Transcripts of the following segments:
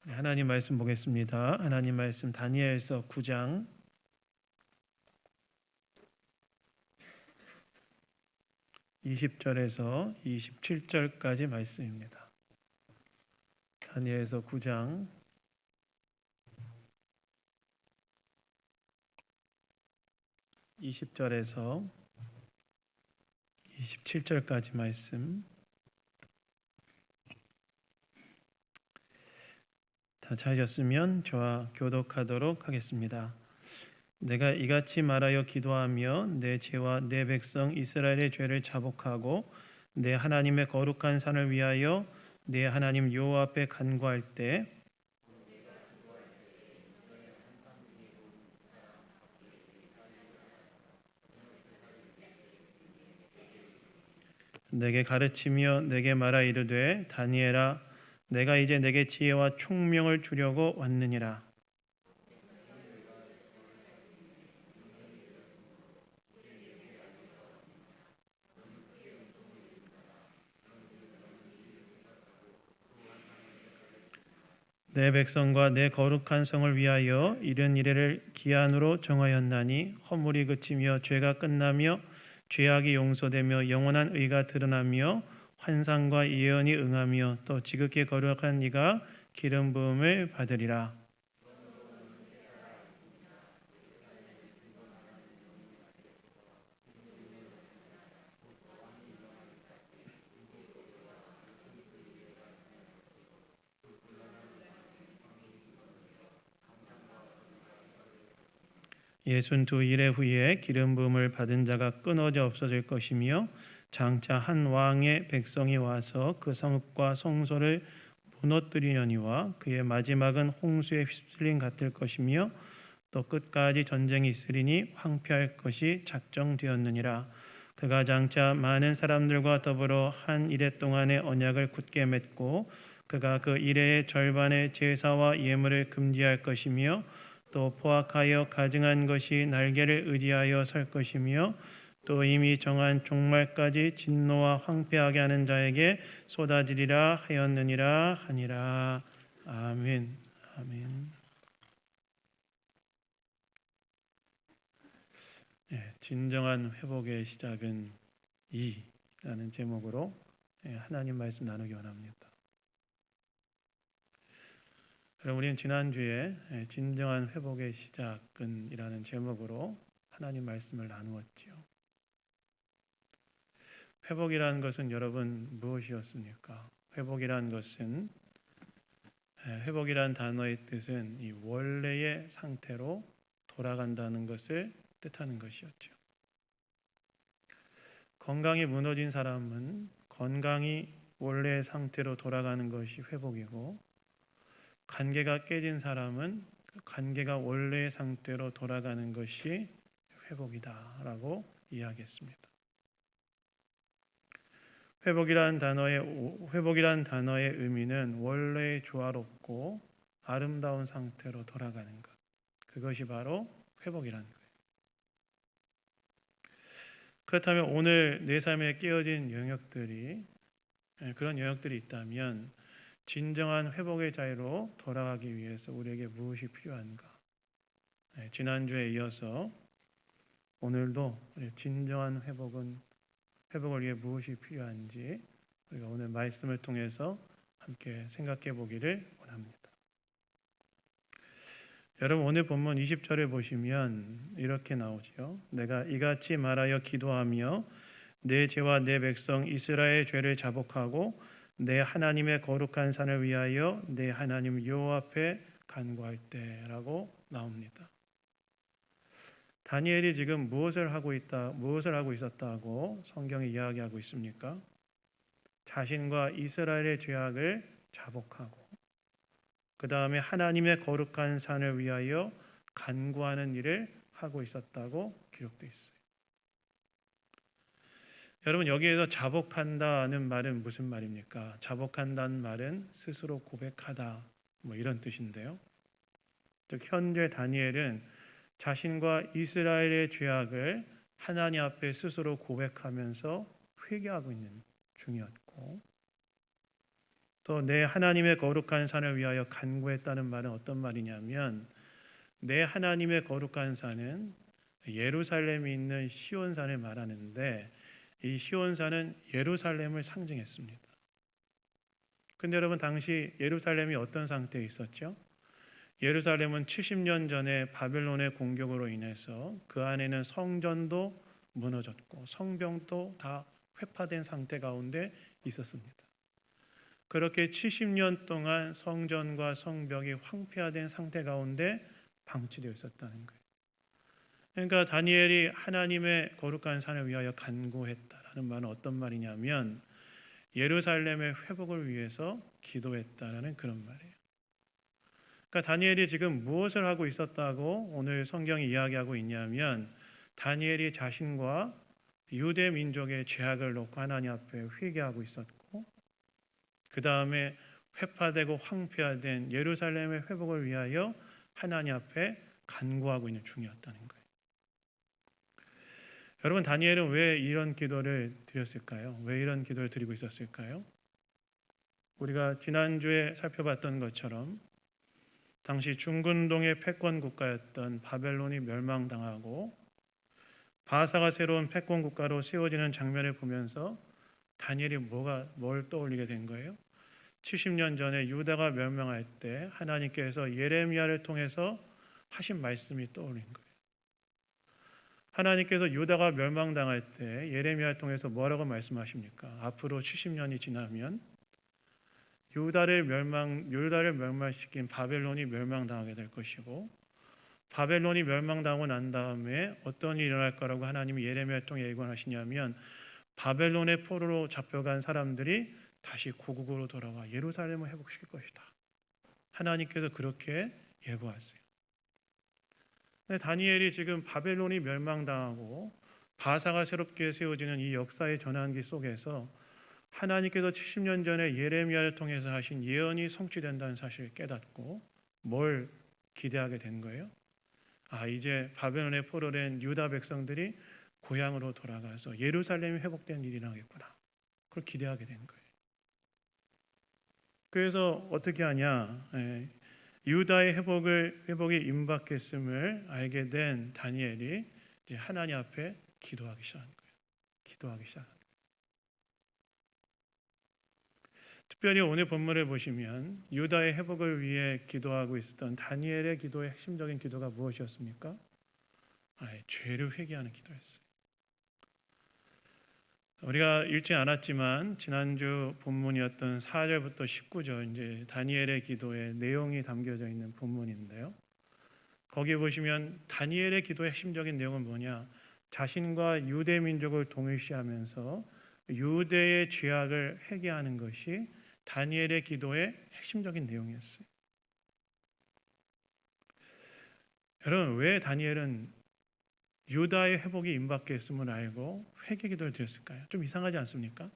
하나님 말씀 보겠습니다. 하나님 말씀 다니엘서 9장 20절에서 27절까지 말씀입니다. 다니엘서 9장 20절에서 27절까지 말씀. 다 찾으셨으면 저와 교독하도록 하겠습니다. 내가 이같이 말하여 기도하며 내 죄와 내 백성 이스라엘의 죄를 자복하고 내 하나님의 거룩한 산을 위하여 내 하나님 여호와 앞에 간구할 때 내게 가르치며 내게 말하 이르되 다니엘아 내가 이제 내게 지혜와 총명을 주려고 왔느니라. 내 백성과 내 거룩한 성을 위하여 이른 이래를 기한으로 정하였나니 허물이 그치며 죄가 끝나며 죄악이 용서되며 영원한 의가 드러나며 환상과 예언이 응하며 또 지극히 거룩한 이가 기름 부음을 받으리라. 예순두 일의 후에 기름 부음을 받은 자가 끊어져 없어질 것이며 장차 한 왕의 백성이 와서 그 성읍과 성소를 무너뜨리려니와 그의 마지막은 홍수에 휩쓸림 같을 것이며 또 끝까지 전쟁이 있으리니 황폐할 것이 작정되었느니라. 그가 장차 많은 사람들과 더불어 한 이레 동안의 언약을 굳게 맺고 그가 그 이레의 절반의 제사와 예물을 금지할 것이며 또 포악하여 가증한 것이 날개를 의지하여 설 것이며 또 이미 정한 종말까지 진노와 황폐하게 하는 자에게 쏟아지리라 하였느니라 하니라. 아멘. 아멘. 네, 진정한 회복의 시작은 이라는 제목으로 하나님 말씀 나누기 원합니다. 그럼 우리는 지난주에 진정한 회복의 시작은 이라는 제목으로 하나님 말씀을 나누었지요. 회복이라는 것은 여러분 무엇이었습니까? 회복이라는 것은 회복이라는 단어의 뜻은 이 원래의 상태로 돌아간다는 것을 뜻하는 것이었죠. 건강이 무너진 사람은 건강이 원래의 상태로 돌아가는 것이 회복이고 관계가 깨진 사람은 관계가 원래의 상태로 돌아가는 것이 회복이다라고 이야기했습니다. 회복이라는 단어의 의미는 원래의 조화롭고 아름다운 상태로 돌아가는 것. 그것이 바로 회복이라는 거예요. 그렇다면 오늘 내 삶에 깨어진 그런 영역들이 있다면 진정한 회복의 자리로 돌아가기 위해서 우리에게 무엇이 필요한가? 지난주에 이어서 오늘도 진정한 회복을 위해 무엇이 필요한지 우리가 오늘 말씀을 통해서 함께 생각해 보기를 원합니다. 여러분 오늘 본문 20절에 보시면 이렇게 나오죠. 내가 이같이 말하여 기도하며 내 죄와 내 백성 이스라엘의 죄를 자복하고 내 하나님의 거룩한 산을 위하여 내 하나님 여호와 앞에 간구할 때라고 나옵니다. 다니엘이 지금 무엇을 하고 있었다고 성경이 이야기하고 있습니까? 자신과 이스라엘의 죄악을 자복하고 그 다음에 하나님의 거룩한 산을 위하여 간구하는 일을 하고 있었다고 기록되어 있어요. 여러분 여기에서 자복한다는 말은 무슨 말입니까? 자복한다는 말은 스스로 고백하다 이런 뜻인데요. 즉 현재 다니엘은 자신과 이스라엘의 죄악을 하나님 앞에 스스로 고백하면서 회개하고 있는 중이었고 또 내 하나님의 거룩한 산을 위하여 간구했다는 말은 어떤 말이냐면, 내 하나님의 거룩한 산은 예루살렘이 있는 시온산을 말하는데, 이 시온산은 예루살렘을 상징했습니다. 근데 여러분, 당시 예루살렘이 어떤 상태에 있었죠? 예루살렘은 70년 전에 바벨론의 공격으로 인해서 그 안에는 성전도 무너졌고 성벽도 다 회파된 상태 가운데 있었습니다. 그렇게 70년 동안 성전과 성벽이 황폐화된 상태 가운데 방치되어 있었다는 거예요. 그러니까 다니엘이 하나님의 거룩한 산을 위하여 간구했다라는 말은 어떤 말이냐면, 예루살렘의 회복을 위해서 기도했다라는 그런 말이에요. 그러니까 다니엘이 지금 무엇을 하고 있었다고 오늘 성경이 이야기하고 있냐면, 다니엘이 자신과 유대 민족의 죄악을 놓고 하나님 앞에 회개하고 있었고, 그 다음에 회파되고 황폐화된 예루살렘의 회복을 위하여 하나님 앞에 간구하고 있는 중이었다는 거예요. 여러분, 다니엘은 왜 이런 기도를 드렸을까요? 왜 이런 기도를 드리고 있었을까요? 우리가 지난주에 살펴봤던 것처럼 당시 중근동의 패권 국가였던 바벨론이 멸망당하고 바사가 새로운 패권 국가로 세워지는 장면을 보면서 다니엘이 뭘 떠올리게 된 거예요? 70년 전에 유다가 멸망할 때 하나님께서 예레미야를 통해서 하신 말씀이 떠올린 거예요. 하나님께서 유다가 멸망당할 때 예레미야를 통해서 뭐라고 말씀하십니까? 앞으로 70년이 지나면 유다를 멸망시킨 바벨론이 멸망당하게 될 것이고, 바벨론이 멸망당하고 난 다음에 어떤 일이 일어날 거라고 하나님이 예레미야를 통해 예고하시냐면, 바벨론의 포로로 잡혀간 사람들이 다시 고국으로 돌아와 예루살렘을 회복시킬 것이다. 하나님께서 그렇게 예고하세요. 근데 다니엘이 지금 바벨론이 멸망당하고 바사가 새롭게 세워지는 이 역사의 전환기 속에서 하나님께서 70년 전에 예레미야를 통해서 하신 예언이 성취된다는 사실을 깨닫고 뭘 기대하게 된 거예요? 이제 바벨론의 포로된 유다 백성들이 고향으로 돌아가서 예루살렘이 회복된 일이 나겠구나. 그걸 기대하게 된 거예요. 그래서 어떻게 하냐? 유다의 회복이 임박했음을 알게 된 다니엘이 이제 하나님 앞에 기도하기 시작한 거예요. 특별히 오늘 본문을 보시면 유다의 회복을 위해 기도하고 있었던 다니엘의 기도의 핵심적인 기도가 무엇이었습니까? 죄를 회개하는 기도였어요. 우리가 읽지 않았지만 지난주 본문이었던 4절부터 19절 이제 다니엘의 기도의 내용이 담겨져 있는 본문인데요. 거기 보시면 다니엘의 기도의 핵심적인 내용은 뭐냐? 자신과 유대 민족을 동일시하면서 유대의 죄악을 회개하는 것이 다니엘의 기도의 핵심적인 내용이었어요. 여러분, 왜 다니엘은 유다의 회복이 임박했음을 알고 회개 기도를 드렸을까요? 좀 이상하지 않습니까?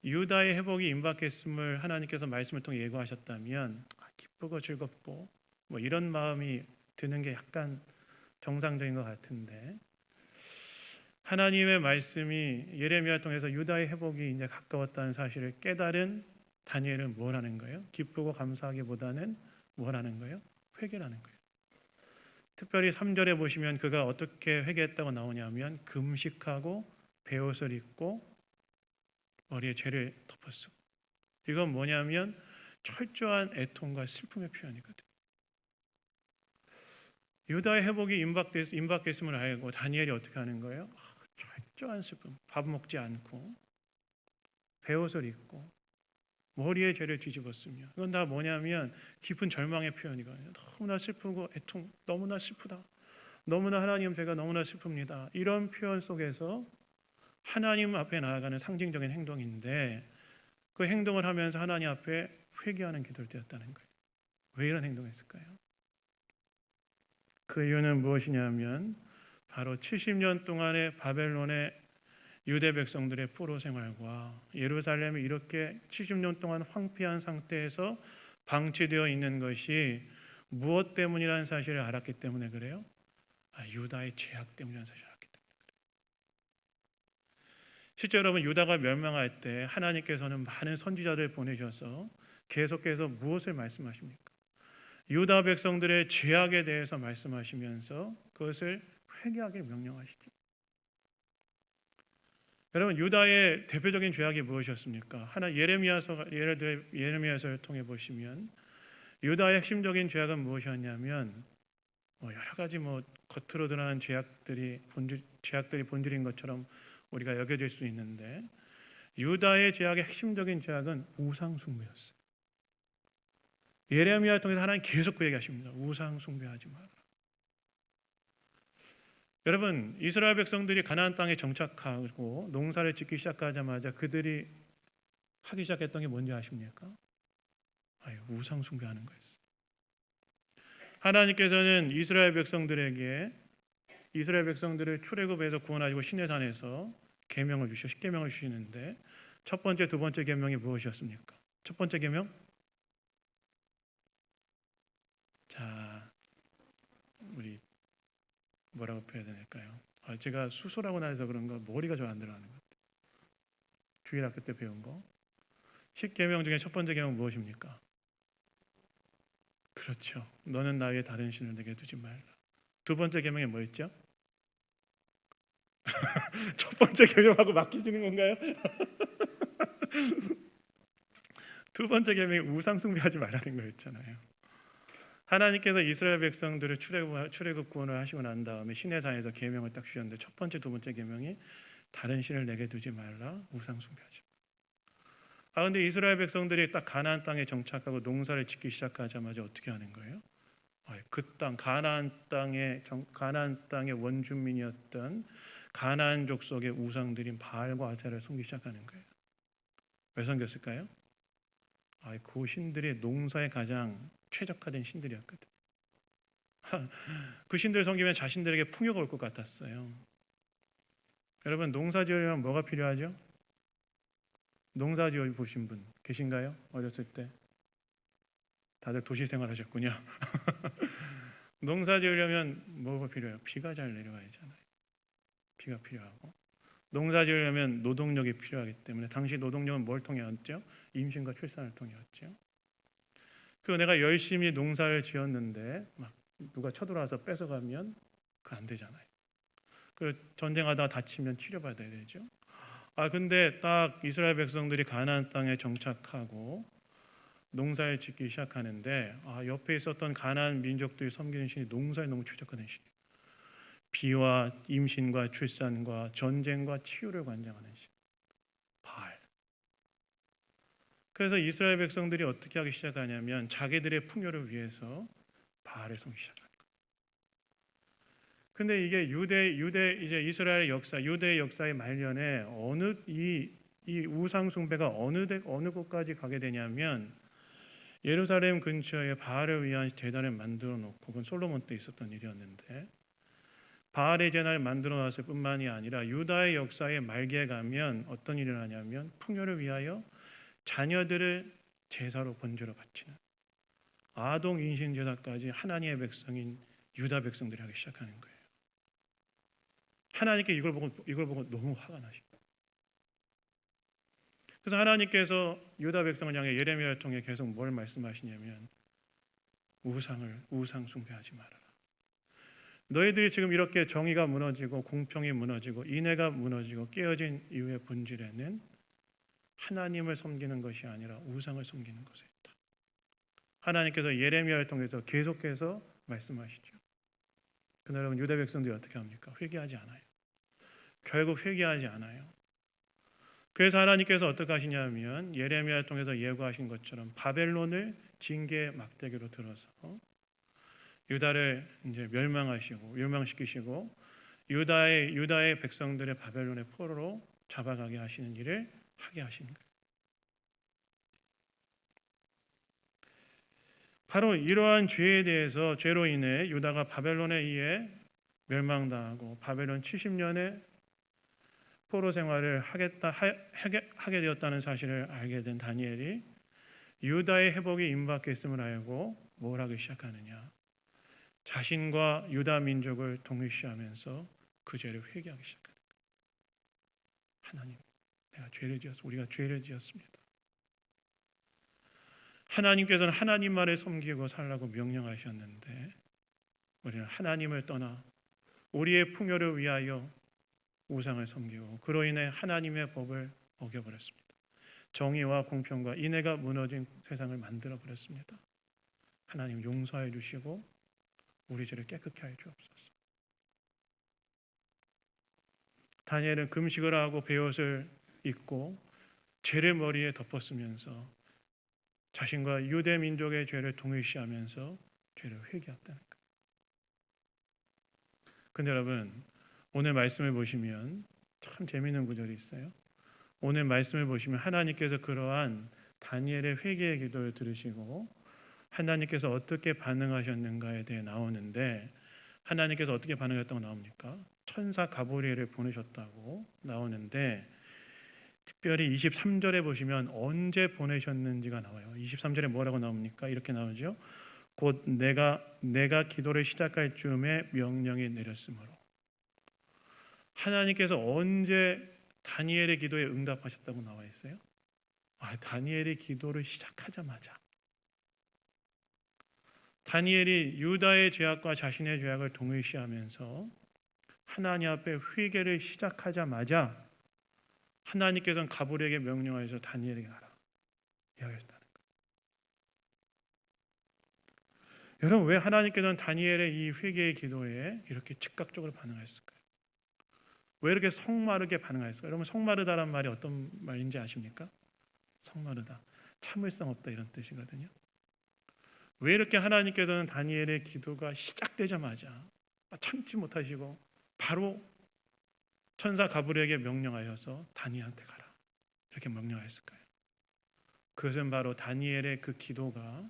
유다의 회복이 임박했음을 하나님께서 말씀을 통해 예고하셨다면 기쁘고 즐겁고 이런 마음이 드는 게 약간 정상적인 것 같은데, 하나님의 말씀이 예레미야를 통해서 유다의 회복이 이제 가까웠다는 사실을 깨달은 다니엘은 뭘 하는 거예요? 기쁘고 감사하기보다는 뭘 하는 거예요? 회개라는 거예요. 특별히 3절에 보시면 그가 어떻게 회개했다고 나오냐면, 금식하고 베옷을 입고 머리에 죄를 덮었어. 이건 뭐냐면 철저한 애통과 슬픔의 표현이거든요. 유다의 회복이 임박했음을 알고 다니엘이 어떻게 하는 거예요? 철저한 슬픔, 밥 먹지 않고 베옷을 입고 머리에 죄를 뒤집었으며, 이건 다 뭐냐면 깊은 절망의 표현이거든요. 너무나 슬프고 애통, 너무나 슬프다, 너무나 하나님 제가 너무나 슬픕니다. 이런 표현 속에서 하나님 앞에 나아가는 상징적인 행동인데, 그 행동을 하면서 하나님 앞에 회개하는 기도를 드렸다는 거예요. 왜 이런 행동을 했을까요? 그 이유는 무엇이냐면 바로 70년 동안의 바벨론의 유대 백성들의 포로 생활과 예루살렘이 이렇게 70년 동안 황폐한 상태에서 방치되어 있는 것이 무엇 때문이라는 사실을 알았기 때문에 그래요? 유다의 죄악 때문이라는 사실을 알았기 때문에 그래요. 실제 여러분, 유다가 멸망할 때 하나님께서는 많은 선지자들 보내셔서 계속해서 무엇을 말씀하십니까? 유다 백성들의 죄악에 대해서 말씀하시면서 그것을 회개하길 명령하시죠. 여러분, 유다의 대표적인 죄악이 무엇이었습니까? 하나 예레미야서를 통해 보시면 유다의 핵심적인 죄악은 무엇이었냐면 여러 가지 겉으로 드러나는 죄악들이 본질인 것처럼 우리가 여겨질 수 있는데 유다의 죄악의 핵심적인 죄악은 우상 숭배였어요. 예레미야를 통해서 하나님 계속 그 얘기하십니다. 우상 숭배하지 마라. 여러분, 이스라엘 백성들이 가나안 땅에 정착하고 농사를 짓기 시작하자마자 그들이 하기 시작했던 게 뭔지 아십니까? 우상 숭배하는 거였어요. 하나님께서는 이스라엘 백성들을 출애굽에서 구원하시고 시내산에서 계명을 주시고 십계명을 주시는데 첫 번째, 두 번째 계명이 무엇이었습니까? 첫 번째 계명? 자, 우리 뭐라고 표현해야 될까요? 제가 수술하고 나서 그런가 머리가 좀 안 들어가는 것 같아요. 주일학교 때 배운 거. 십계명 중에 첫 번째 계명 무엇입니까? 그렇죠. 너는 나 위에 다른 신을 내게 두지 말라. 두 번째 계명이 뭐였죠? 첫 번째 계명하고 맡기시는 건가요? 두 번째 계명이 우상 숭배하지 말라는 거였잖아요. 하나님께서 이스라엘 백성들을 출애굽 구원을 하시고 난 다음에 시내산에서 계명을 딱 주셨는데 첫 번째, 두 번째 계명이 다른 신을 내게 두지 말라, 우상 숭배하지 말라. 근데 이스라엘 백성들이 딱 가나안 땅에 정착하고 농사를 짓기 시작하자마자 어떻게 하는 거예요? 그 땅 가나안 땅의 원주민이었던 가나안족 속의 우상들인 바알과 아세라를 섬기기 시작하는 거예요. 왜 섬겼을까요? 그 신들이 농사에 가장 최적화된 신들이었거든. 그 신들 섬기면 자신들에게 풍요가 올 것 같았어요. 여러분, 농사 지으려면 뭐가 필요하죠? 농사 지어 보신 분 계신가요? 어렸을 때 다들 도시 생활하셨군요. 농사 지으려면 뭐가 필요해요? 비가 잘 내려와야잖아요. 비가 필요하고 농사 지으려면 노동력이 필요하기 때문에 당시 노동력은 뭘 통해 왔죠? 임신과 출산을 통해 왔죠. 그 내가 열심히 농사를 지었는데 막 누가 쳐들어와서 뺏어가면 그거 안 되잖아요. 그 전쟁하다가 다치면 치료받아야 되죠. 근데 딱 이스라엘 백성들이 가나안 땅에 정착하고 농사를 짓기 시작하는데 옆에 있었던 가나안 민족들이 섬기는 신이 농사에 너무 최적화된 신이에요. 비와 임신과 출산과 전쟁과 치유를 관장하는 신 바알. 그래서 이스라엘 백성들이 어떻게 하기 시작하냐면 자기들의 풍요를 위해서 바알을 섬기기 시작하는 거예요. 근데 이게 이제 이스라엘 역사, 유대의 역사의 말년에 이 우상 숭배가 어느 곳까지 가게 되냐면 예루살렘 근처에 바알을 위한 제단을 만들어 놓고 그건 솔로몬 때 있었던 일이었는데 바알의 제단을 만들어 놨을 뿐만이 아니라 유다의 역사의 말기에 가면 어떤 일이 일어나냐면 풍요를 위하여 자녀들을 제사로 번제로 바치는 아동 인신 제사까지 하나님의 백성인 유다 백성들이 하기 시작하는 거예요. 하나님께 이걸 보고 너무 화가 나십니다. 그래서 하나님께서 유다 백성을 향해 예레미야를 통해 계속 뭘 말씀하시냐면 우상 숭배하지 말아라. 너희들이 지금 이렇게 정의가 무너지고 공평이 무너지고 인애가 무너지고 깨어진 이유의 본질에는 하나님을 섬기는 것이 아니라 우상을 섬기는 것에 있다. 하나님께서 예레미야를 통해서 계속해서 말씀하시죠. 그러나 여러분, 유다 백성들이 어떻게 합니까? 회개하지 않아요. 결국 회개하지 않아요. 그래서 하나님께서 어떻게 하시냐면 예레미야를 통해서 예고하신 것처럼 바벨론을 징계의 막대기로 들어서 유다를 이제 멸망시키시고 유다의 백성들의 바벨론의 포로로 잡아가게 하시는 일을 하게 하신 거예요. 바로 이러한 죄로 인해 유다가 바벨론에 의해 멸망당하고 바벨론 70년의 포로 생활을 하게 되었다는 사실을 알게 된 다니엘이 유다의 회복이 임박했음을 알고 뭘 하기 시작하느냐? 자신과 유다 민족을 동일시하면서 그 죄를 회개하기 시작하는 거예요. 하나님, 우리가 죄를 지었습니다. 하나님께서는 하나님만을 섬기고 살라고 명령하셨는데 우리는 하나님을 떠나 우리의 풍요를 위하여 우상을 섬기고 그로 인해 하나님의 법을 어겨버렸습니다. 정의와 공평과 인애가 무너진 세상을 만들어 버렸습니다. 하나님 용서해 주시고 우리 죄를 깨끗게 하여 주옵소서. 다니엘은 금식을 하고 베옷을 입고 죄를 머리에 덮었으면서 자신과 유대 민족의 죄를 동일시하면서 죄를 회개했다는 거예요. 근데 여러분, 오늘 말씀을 보시면 참 재미있는 구절이 있어요. 오늘 말씀을 보시면 하나님께서 그러한 다니엘의 회개의 기도를 들으시고 하나님께서 어떻게 반응하셨는가에 대해 나오는데, 하나님께서 어떻게 반응했다고 나옵니까? 천사 가브리엘을 보내셨다고 나오는데, 특별히 23절에 보시면 언제 보내셨는지가 나와요. 23절에 뭐라고 나옵니까? 이렇게 나오죠. 곧 내가 기도를 시작할 즈음에 명령이 내렸으므로. 하나님께서 언제 다니엘의 기도에 응답하셨다고 나와 있어요? 다니엘의 기도를 시작하자마자. 다니엘이 유다의 죄악과 자신의 죄악을 동일시하면서 하나님 앞에 회개를 시작하자마자 하나님께서는 가브리엘에게 명령하여서 다니엘에게 가라 이야기하셨다는 거예요. 여러분, 왜 하나님께서는 다니엘의 이 회개의 기도에 이렇게 즉각적으로 반응하셨을까요? 왜 이렇게 성마르게 반응하셨을까요? 여러분, 성마르다란 말이 어떤 말인지 아십니까? 성마르다, 참을성 없다, 이런 뜻이거든요. 왜 이렇게 하나님께서는 다니엘의 기도가 시작되자마자 참지 못하시고 바로 천사 가브리엘에게 명령하여서 다니엘한테 가라 이렇게 명령하였을까요? 그것은 바로 다니엘의 그 기도가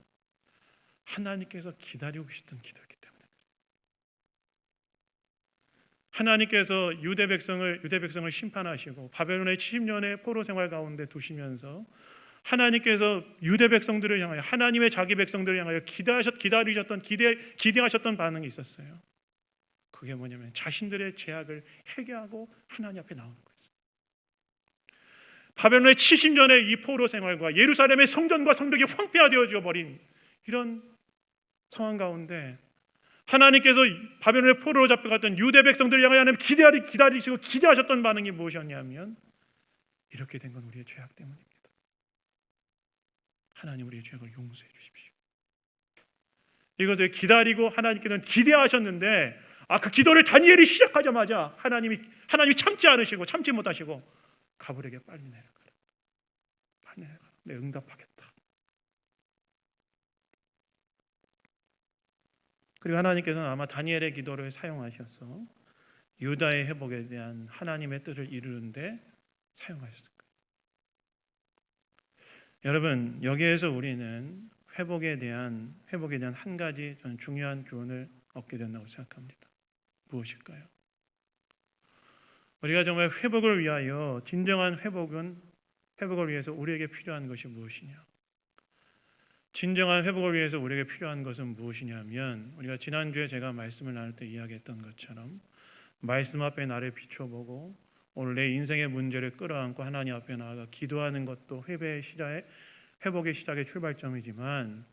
하나님께서 기다리고 계셨던 기도였기 때문에, 하나님께서 유대 백성을 심판하시고 바벨론의 70년의 포로 생활 가운데 두시면서 하나님께서 유대 백성들을 향하여, 하나님의 자기 백성들을 향하여 기대하셨던 반응이 있었어요. 그게 뭐냐면 자신들의 죄악을 회개하고 하나님 앞에 나오는 거예요. 바벨론의 70년의 이 포로 생활과 예루살렘의 성전과 성벽이 황폐화되어져 버린 이런 상황 가운데 하나님께서 바벨론의 포로로 잡혀갔던 유대 백성들을 향하여 하나님 기다리시고 기대하셨던 반응이 무엇이었냐면, 이렇게 된 건 우리의 죄악 때문입니다. 하나님, 우리의 죄악을 용서해 주십시오. 이것을 기다리고 하나님께서는 기대하셨는데, 그 기도를 다니엘이 시작하자마자 하나님이 참지 않으시고 참지 못하시고 가브리엘에게 빨리 내려가라. 내 응답하겠다. 그리고 하나님께서는 아마 다니엘의 기도를 사용하셔서 유다의 회복에 대한 하나님의 뜻을 이루는데 사용하셨을 거예요. 여러분, 여기에서 우리는 회복에 대한 한 가지 저는 중요한 교훈을 얻게 된다고 생각합니다. 무엇일까요? 우리가 정말 회복을 위하여, 진정한 회복을 위해서 우리에게 필요한 것이 무엇이냐? 진정한 회복을 위해서 우리에게 필요한 것은 무엇이냐면, 우리가 지난주에 제가 말씀을 나눌 때 이야기했던 것처럼 말씀 앞에 나를 비춰보고 오늘 내 인생의 문제를 끌어안고 하나님 앞에 나아가 기도하는 것도 회복의 시작의 출발점이지만,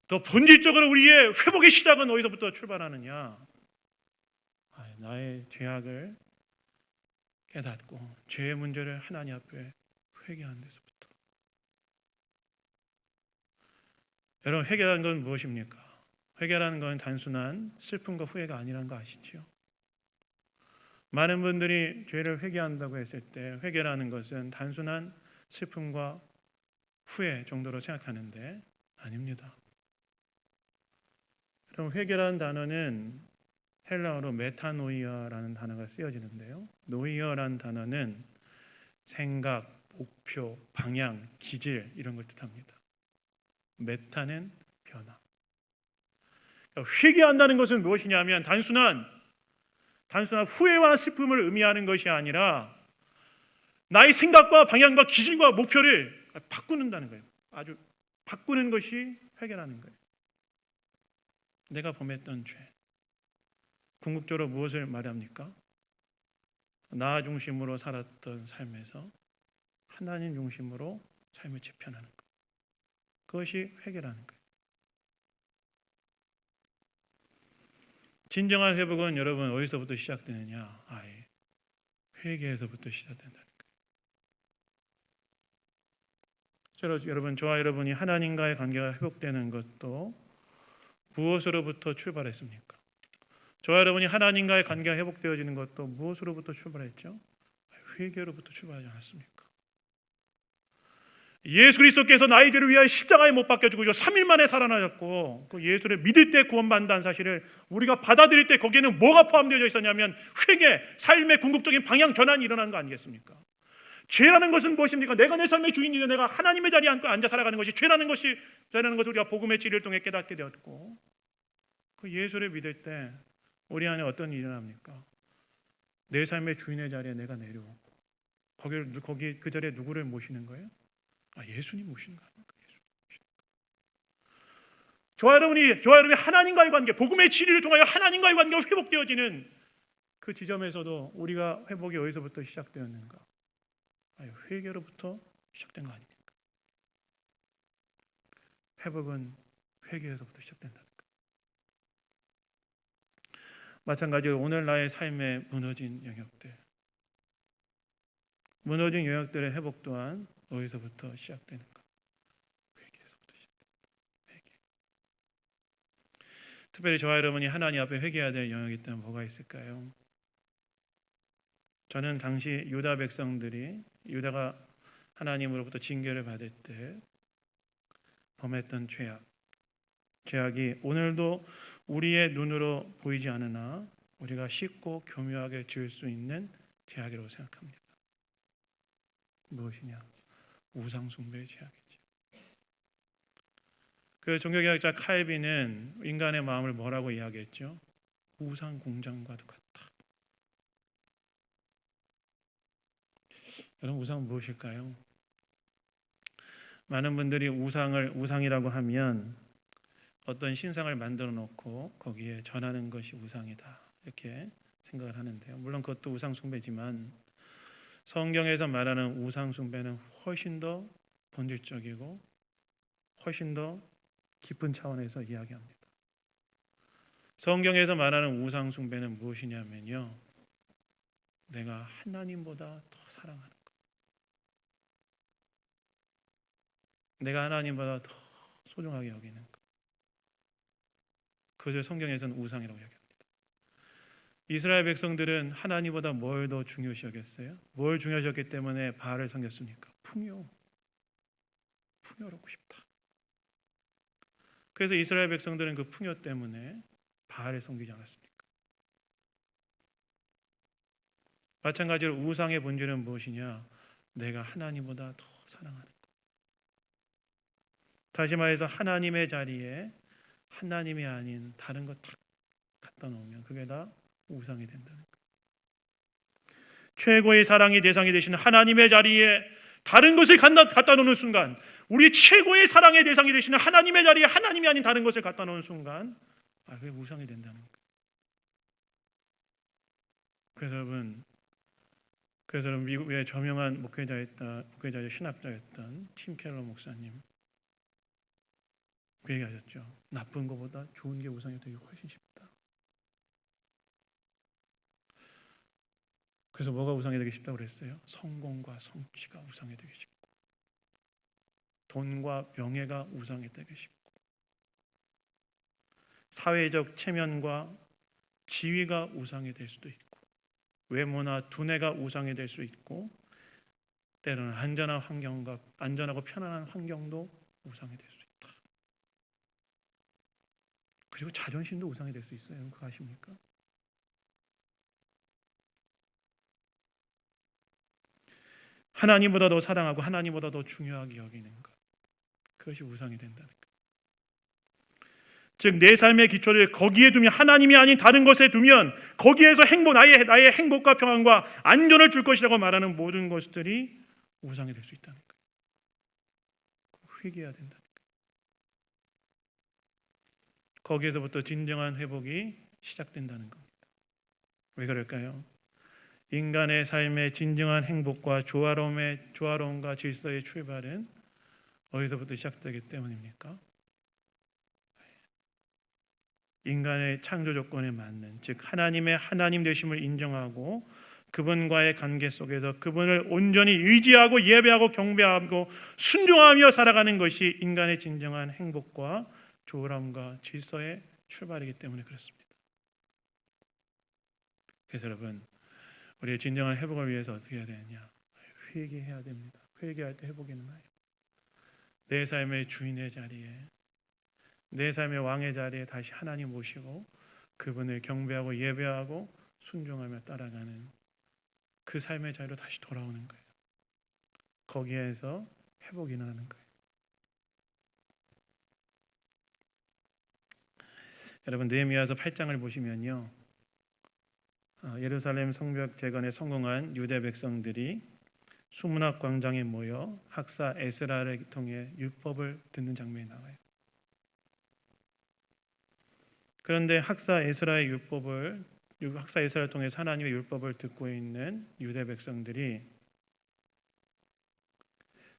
더 본질적으로 우리의 회복의 시작은 어디서부터 출발하느냐? 나의 죄악을 깨닫고 죄의 문제를 하나님 앞에 회개하는 데서부터. 여러분, 회개라는 건 무엇입니까? 회개라는 건 단순한 슬픔과 후회가 아니라는 거 아시죠? 많은 분들이 죄를 회개한다고 했을 때 회개라는 것은 단순한 슬픔과 후회 정도로 생각하는데 아닙니다. 여러분, 회개라는 단어는 헬라어로 메타노이아라는 단어가 쓰여지는데요, 노이어라는 단어는 생각, 목표, 방향, 기질 이런 걸 뜻합니다. 메타는 변화. 회개한다는 것은 무엇이냐면 단순한 후회와 슬픔을 의미하는 것이 아니라 나의 생각과 방향과 기질과 목표를 바꾸는다는 거예요. 아주 바꾸는 것이 회개라는 거예요. 내가 범했던 죄, 궁극적으로 무엇을 말합니까? 나 중심으로 살았던 삶에서 하나님 중심으로 삶을 재편하는 것. 그것이 회개라는 거예요. 진정한 회복은 여러분 어디서부터 시작되느냐? 회개에서부터 시작된다는 거예요. 여러분, 저와 여러분이 하나님과의 관계가 회복되는 것도 무엇으로부터 출발했습니까? 저와 여러분이 하나님과의 관계가 회복되어지는 것도 무엇으로부터 출발했죠? 회개로부터 출발하지 않았습니까? 예수 그리스도께서 나의 죄를 위하여 십자가에 못 박혀 죽으시고 3일 만에 살아나셨고, 그 예수를 믿을 때 구원받는다는 사실을 우리가 받아들일 때 거기에는 뭐가 포함되어 있었냐면 회개, 삶의 궁극적인 방향 전환이 일어난 거 아니겠습니까? 죄라는 것은 무엇입니까? 내가 내 삶의 주인이며 내가 하나님의 자리에 앉아 살아가는 것이 죄라는 것을 우리가 복음의 진리를 통해 깨닫게 되었고, 그 예수를 믿을 때 우리 안에 어떤 일이 일어납니까? 내 삶의 주인의 자리에 내가 내려오고 거기 그 자리에 누구를 모시는 거예요? 예수님 모시는 거 아닙니까? 저와 여러분이 하나님과의 관계, 복음의 진리를 통하여 하나님과의 관계가 회복되어지는 그 지점에서도 우리가 회복이 어디서부터 시작되었는가? 회개로부터 시작된 거 아닙니까? 회복은 회개에서부터 시작된다는 거. 마찬가지로 오늘 나의 삶에 무너진 영역들의 회복 또한 어디서부터 시작되는가? 회개에서부터 시작된다. 회개. 특별히 저와 여러분이 하나님 앞에 회개해야 될 영역이 있다면 뭐가 있을까요? 저는 당시 유다 백성들이 유다가 하나님으로부터 징계를 받을 때 범했던 죄악이 오늘도 우리의 눈으로 보이지 않으나 우리가 쉽고 교묘하게 지을 수 있는 죄악이라고 생각합니다. 무엇이냐? 우상 숭배의 죄악이죠. 그 종교개혁자 칼빈은 인간의 마음을 뭐라고 이야기했죠? 우상 공장과도 같다. 여러분, 우상은 무엇일까요? 많은 분들이 우상이라고 하면 어떤 신상을 만들어 놓고 거기에 전하는 것이 우상이다, 이렇게 생각을 하는데요. 물론 그것도 우상 숭배지만 성경에서 말하는 우상 숭배는 훨씬 더 본질적이고 훨씬 더 깊은 차원에서 이야기합니다. 성경에서 말하는 우상 숭배는 무엇이냐면요, 내가 하나님보다 더 사랑하는 것, 내가 하나님보다 더 소중하게 여기는 것, 그것을 성경에서는 우상이라고 이야기합니다. 이스라엘 백성들은 하나님보다 뭘 더 중요시 여겼어요? 뭘 중요시 여겼기 때문에 바알을 섬겼습니까? 풍요롭고 싶다. 그래서 이스라엘 백성들은 그 풍요 때문에 바알을 섬기지 않았습니까? 마찬가지로 우상의 본질은 무엇이냐? 내가 하나님보다 더 사랑하는 것. 다시 말해서 하나님의 자리에 하나님이 아닌 다른 것 다 갖다 놓으면 그게 다 우상이 된다는 거예요. 최고의 사랑의 대상이 되시는 하나님의 자리에 다른 것을 갖다 놓는 순간, 우리 최고의 사랑의 대상이 되시는 하나님의 자리에 하나님이 아닌 다른 것을 갖다 놓는 순간, 그게 우상이 된다는 거예요. 그래서 여러분, 미국의 저명한 목회자의 신학자였던 팀 켈러 목사님, 그 얘기하셨죠. 나쁜 것보다 좋은 게 우상이 되기 훨씬 쉽다. 그래서 뭐가 우상이 되기 쉽다고 그랬어요? 성공과 성취가 우상이 되기 쉽고, 돈과 명예가 우상이 되기 쉽고, 사회적 체면과 지위가 우상이 될 수도 있고, 외모나 두뇌가 우상이 될 수 있고, 때로는 안전하고 편안한 환경도 우상이 될 수 있다. 그리고 자존심도 우상이 될 수 있어요. 그거 아십니까? 하나님보다 더 사랑하고 하나님보다 더 중요하게 여기는 것, 그것이 우상이 된다는 것. 즉 내 삶의 기초를 거기에 두면, 하나님이 아닌 다른 것에 두면 거기에서 나의 행복과 평안과 안전을 줄 것이라고 말하는 모든 것들이 우상이 될 수 있다는 거예요. 회개해야 된다는 거예요. 거기에서부터 진정한 회복이 시작된다는 겁니다. 왜 그럴까요? 인간의 삶의 진정한 행복과 조화로움과 질서의 출발은 어디서부터 시작되기 때문입니까? 인간의 창조 조건에 맞는, 즉 하나님의 하나님 되심을 인정하고 그분과의 관계 속에서 그분을 온전히 의지하고 예배하고 경배하고 순종하며 살아가는 것이 인간의 진정한 행복과 조화로움과 질서의 출발이기 때문에 그렇습니다. 그래서 여러분, 우리의 진정한 회복을 위해서 어떻게 해야 되느냐? 회개해야 됩니다. 회개할 때 회복이 나요. 내 삶의 주인의 자리에, 내 삶의 왕의 자리에 다시 하나님 모시고 그분을 경배하고 예배하고 순종하며 따라가는 그 삶의 자리로 다시 돌아오는 거예요. 거기에서 회복이 일어나는 거예요. 여러분, 느헤미야서 8장을 보시면요, 예루살렘 성벽 재건에 성공한 유대 백성들이 수문학 광장에 모여 학사 에스라를 통해 율법을 듣는 장면이 나와요. 그런데 학사 에스라를 통해 하나님의 율법을 듣고 있는 유대 백성들이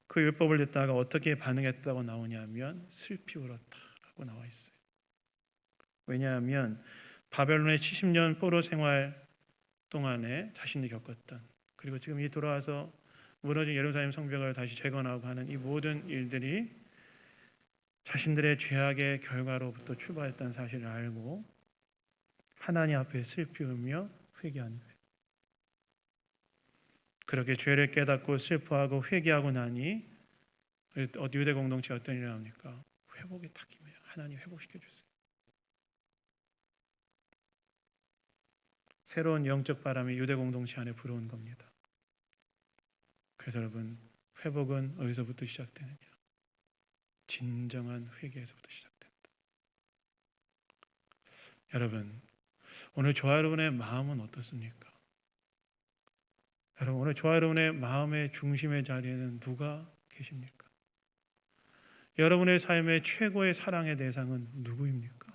그 율법을 듣다가 어떻게 반응했다고 나오냐면 슬피 울었다라고 나와 있어요. 왜냐하면 바벨론의 70년 포로 생활 동안에 자신이 겪었던, 그리고 지금 이 돌아와서 무너진 예루살렘 성벽을 다시 재건하고 하는 이 모든 일들이 자신들의 죄악의 결과로부터 출발했다는 사실을 알고 하나님 앞에 슬피 울며 회개한 거예요. 그렇게 죄를 깨닫고 슬퍼하고 회개하고 나니 유대 공동체에 어떤 일이 나옵니까? 회복이 딱 임해요. 하나님 회복시켜 주세요. 새로운 영적 바람이 유대 공동체 안에 불어온 겁니다. 그래서 여러분, 회복은 어디서부터 시작되느냐? 진정한 회개에서부터 시작됩니다. 여러분, 오늘 저와 여러분의 마음은 어떻습니까? 여러분, 오늘 저와 여러분의 마음의 중심의 자리에는 누가 계십니까? 여러분의 삶의 최고의 사랑의 대상은 누구입니까?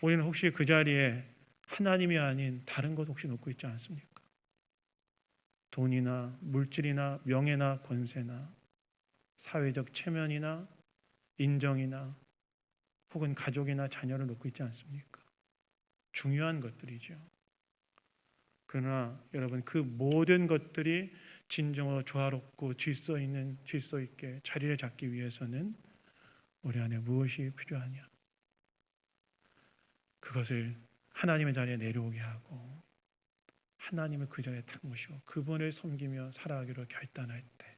우리는 혹시 그 자리에 하나님이 아닌 다른 것 혹시 놓고 있지 않습니까? 돈이나 물질이나 명예나 권세나 사회적 체면이나 인정이나 혹은 가족이나 자녀를 놓고 있지 않습니까? 중요한 것들이죠. 그러나 여러분, 그 모든 것들이 진정으로 조화롭고 질서 있게 자리를 잡기 위해서는 우리 안에 무엇이 필요하냐? 그것을 하나님의 자리에 내려오게 하고 하나님을 그 자리에 탁 모시고 그분을 섬기며 살아가기로 결단할 때,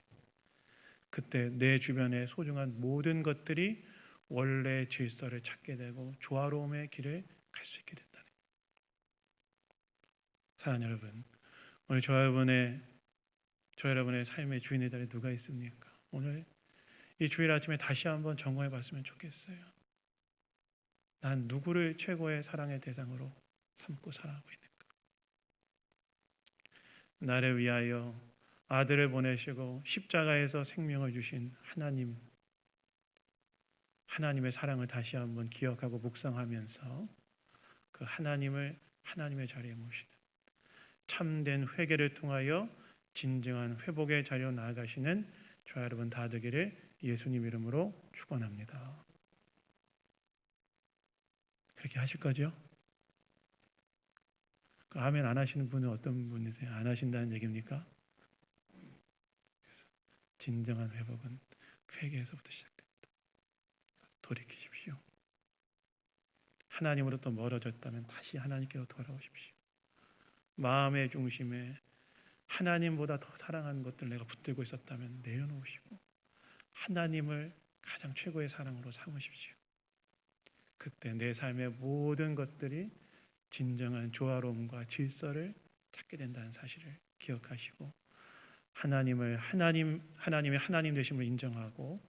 그때 내 주변의 소중한 모든 것들이 원래의 질서를 찾게 되고 조화로움의 길을 갈 수 있게 된다는 거예요. 사랑하는 여러분, 오늘 저와 여러분의 삶의 주인의 자리에 누가 있습니까? 오늘 이 주일 아침에 다시 한번 점검해 봤으면 좋겠어요. 난 누구를 최고의 사랑의 대상으로 삼고 살아가고 있는가? 나를 위하여 아들을 보내시고 십자가에서 생명을 주신 하나님의 사랑을 다시 한번 기억하고 묵상하면서 그 하나님의 자리에 모시는 참된 회개를 통하여 진정한 회복의 자리로 나아가시는 저와 여러분 다 되기를 예수님 이름으로 축원합니다. 그렇게 하실 거죠? 아멘 안 하시는 분은 어떤 분이세요? 안 하신다는 얘기입니까? 진정한 회복은 회개에서부터 시작됩니다. 돌이키십시오. 하나님으로부터 멀어졌다면 다시 하나님께로 돌아오십시오. 마음의 중심에 하나님보다 더 사랑하는 것들 내가 붙들고 있었다면 내려놓으시고 하나님을 가장 최고의 사랑으로 삼으십시오. 그때 내 삶의 모든 것들이 진정한 조화로움과 질서를 찾게 된다는 사실을 기억하시고 하나님의 하나님 되심을 인정하고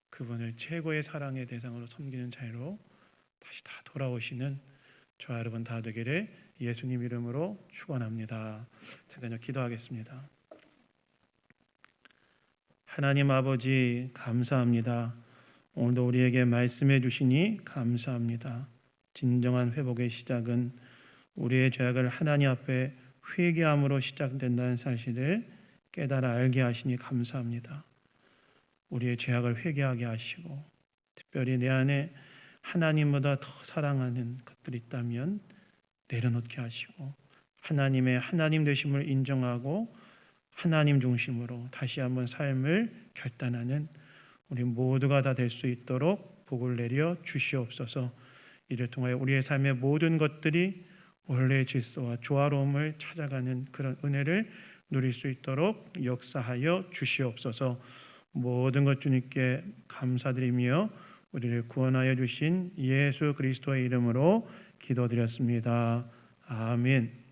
그분을 최고의 사랑의 대상으로 섬기는 자리로 다시 다 돌아오시는 저와 여러분 다 되기를 예수님 이름으로 축원합니다. 잠깐요, 기도하겠습니다. 하나님 아버지 감사합니다. 오늘도 우리에게 말씀해 주시니 감사합니다. 진정한 회복의 시작은 우리의 죄악을 하나님 앞에 회개함으로 시작된다는 사실을 깨달아 알게 하시니 감사합니다. 우리의 죄악을 회개하게 하시고 특별히 내 안에 하나님보다 더 사랑하는 것들이 있다면 내려놓게 하시고 하나님의 하나님 되심을 인정하고 하나님 중심으로 다시 한번 삶을 결단하는 우리 모두가 다 될 수 있도록 복을 내려 주시옵소서. 이를 통하여 우리의 삶의 모든 것들이 원래의 질서와 조화로움을 찾아가는 그런 은혜를 누릴 수 있도록 역사하여 주시옵소서. 모든 것 주님께 감사드리며 우리를 구원하여 주신 예수 그리스도의 이름으로 기도드렸습니다. 아멘.